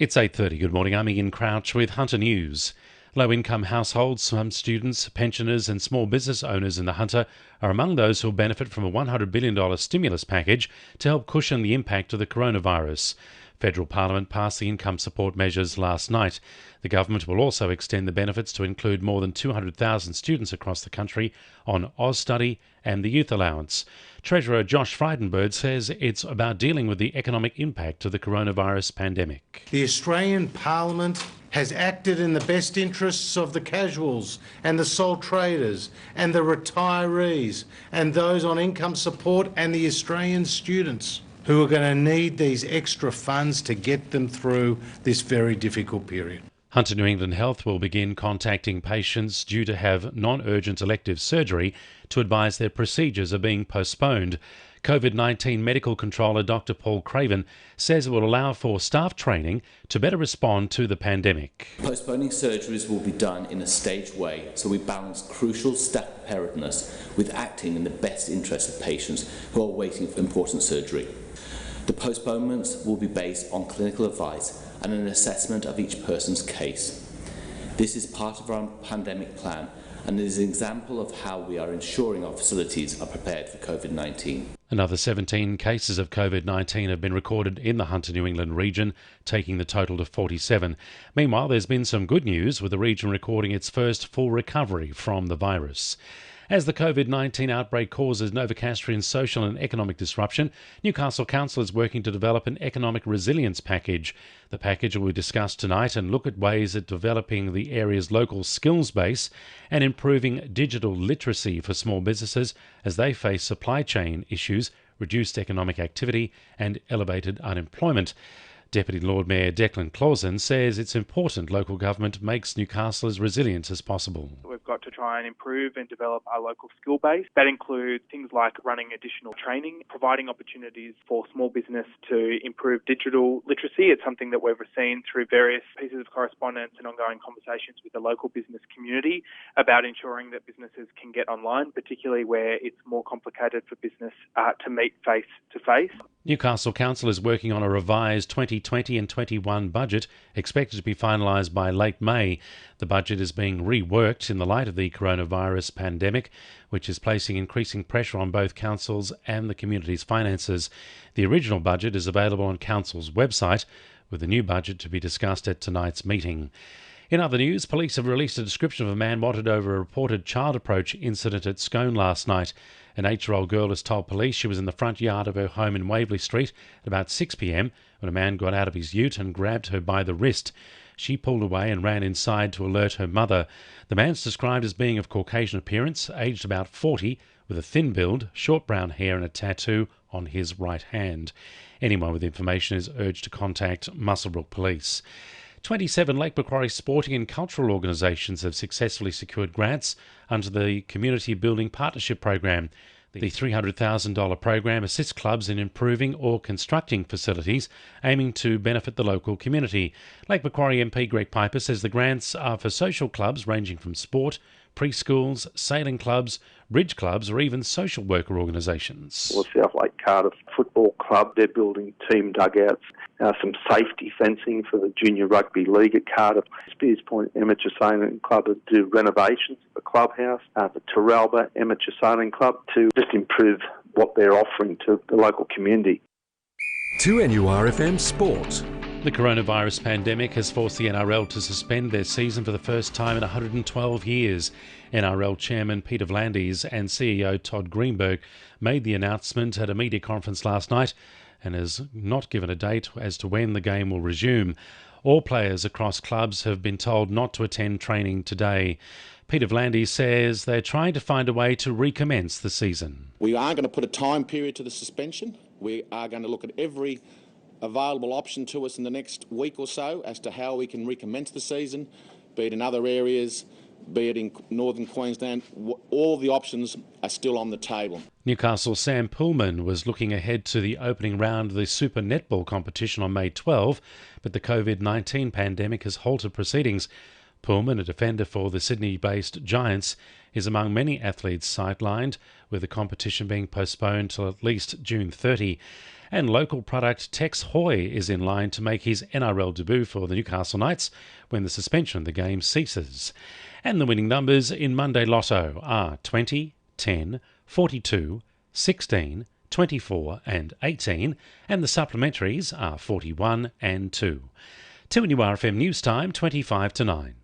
It's 8:30. Good morning. I'm Ian Crouch with Hunter News. Low-income households, some students, pensioners and small business owners in the Hunter are among those who will benefit from a $100 billion stimulus package to help cushion the impact of the coronavirus. Federal Parliament passed the income support measures last night. The government will also extend the benefits to include more than 200,000 students across the country on AusStudy and the Youth Allowance. Treasurer Josh Frydenberg says it's about dealing with the economic impact of the coronavirus pandemic. The Australian Parliament has acted in the best interests of the casuals and the sole traders and the retirees and those on income support and the Australian students who are going to need these extra funds to get them through this very difficult period. Hunter New England Health will begin contacting patients due to have non-urgent elective surgery to advise their procedures are being postponed. COVID-19 medical controller Dr. Paul Craven says it will allow for staff training to better respond to the pandemic. Postponing surgeries will be done in a staged way so we balance crucial staff preparedness with acting in the best interest of patients who are waiting for important surgery. The postponements will be based on clinical advice and an assessment of each person's case. This is part of our pandemic plan and is an example of how we are ensuring our facilities are prepared for COVID-19. Another 17 cases of COVID-19 have been recorded in the Hunter New England region, taking the total to 47. Meanwhile, there's been some good news, with the region recording its first full recovery from the virus. As the COVID-19 outbreak causes Novocastrian social and economic disruption, Newcastle Council is working to develop an economic resilience package. The package will be discussed tonight and look at ways of developing the area's local skills base and improving digital literacy for small businesses as they face supply chain issues, reduced economic activity and elevated unemployment. Deputy Lord Mayor Declan Clausen says it's important local government makes Newcastle as resilient as possible. We've got to try and improve and develop our local skill base. That includes things like running additional training, providing opportunities for small business to improve digital literacy. It's something that we've seen through various pieces of correspondence and ongoing conversations with the local business community about ensuring that businesses can get online, particularly where it's more complicated for business to meet face-to-face. Newcastle Council is working on a revised 2020 and 21 budget expected to be finalised by late May. The budget is being reworked in the light of the coronavirus pandemic, which is placing increasing pressure on both councils and the community's finances. The original budget is available on Council's website, with the new budget to be discussed at tonight's meeting. In other news, police have released a description of a man wanted over a reported child approach incident at Scone last night. An 8-year-old girl has told police she was in the front yard of her home in Waverley Street at about 6 p.m. when a man got out of his ute and grabbed her by the wrist. She pulled away and ran inside to alert her mother. The man's described as being of Caucasian appearance, aged about 40, with a thin build, short brown hair and a tattoo on his right hand. Anyone with information is urged to contact Muswellbrook Police. 27 Lake Macquarie sporting and cultural organisations have successfully secured grants under the Community Building Partnership Program. The $300,000 program assists clubs in improving or constructing facilities aiming to benefit the local community. Lake Macquarie MP Greg Piper says the grants are for social clubs ranging from sport, preschools, sailing clubs, bridge clubs or even social worker organisations. Well, South Lake Cardiff Football Club, they're building team dugouts, some safety fencing for the Junior Rugby League at Cardiff. Spears Point Amateur Sailing Club do renovations of the clubhouse, the Terralba Amateur Sailing Club to just improve what they're offering to the local community. 2NURFM Sport. The coronavirus pandemic has forced the NRL to suspend their season for the first time in 112 years. NRL Chairman Peter V'landys and CEO Todd Greenberg made the announcement at a media conference last night and has not given a date as to when the game will resume. All players across clubs have been told not to attend training today. Peter V'landys says they're trying to find a way to recommence the season. We are going to put a time period to the suspension. We are going to look at every available option to us in the next week or so as to how we can recommence the season, be it in other areas, be it in northern Queensland. All the options are still on the table. Newcastle Sam Pullman was looking ahead to the opening round of the Super Netball competition on May 12, but the COVID-19 pandemic has halted proceedings. Pullman, a defender for the Sydney-based Giants, is among many athletes sidelined, with the competition being postponed till at least June 30. And local product Tex Hoy is in line to make his NRL debut for the Newcastle Knights when the suspension of the game ceases. And the winning numbers in Monday Lotto are 20, 10, 42, 16, 24 and 18, and the supplementaries are 41 and 2. 2NURFM News Time, 25 to 9.